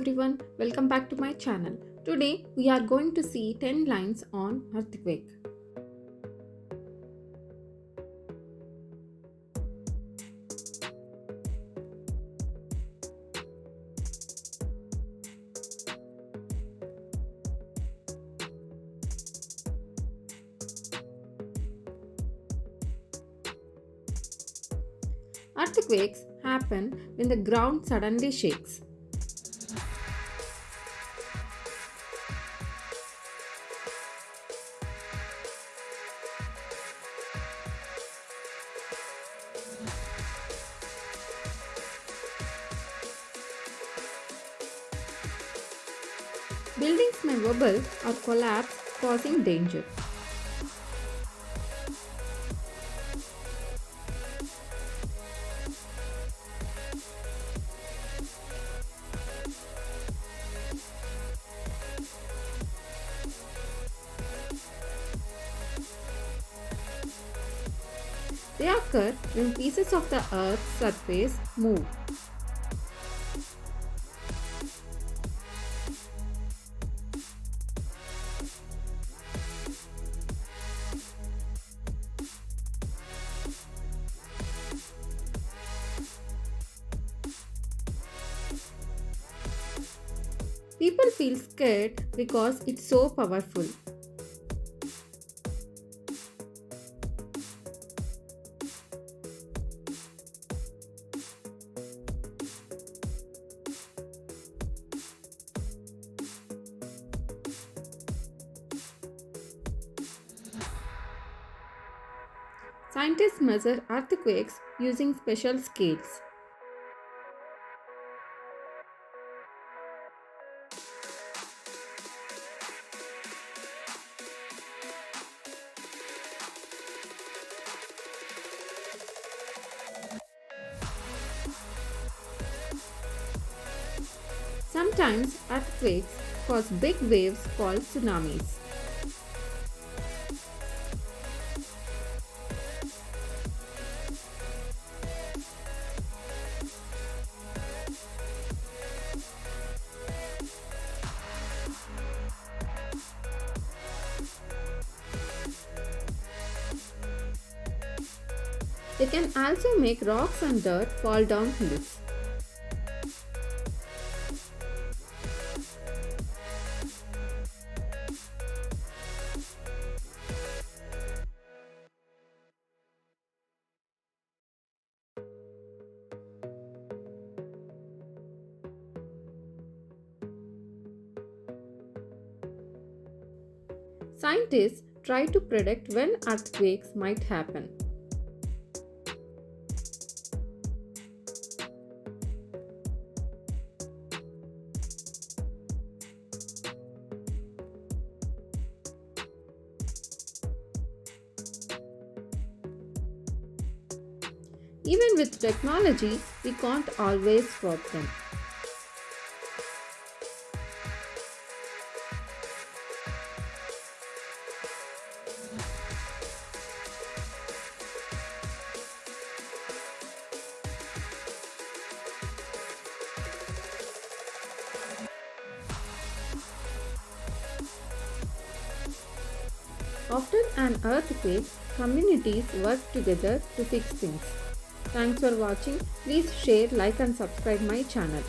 everyone, welcome back to my channel. Today we are going to see 10 lines on earthquake. Earthquakes happen when the ground suddenly shakes. Buildings may wobble or collapse, causing danger. They occur when pieces of the Earth's surface move. People feel scared because it's so powerful. Scientists measure earthquakes using special scales. Sometimes earthquakes cause big waves called tsunamis. They can also make rocks and dirt fall down hills. Scientists try to predict when earthquakes might happen. Even with technology, we can't always spot them. After an earthquake, communities work together to fix things. Thanks for watching. Please share, like and subscribe my channel.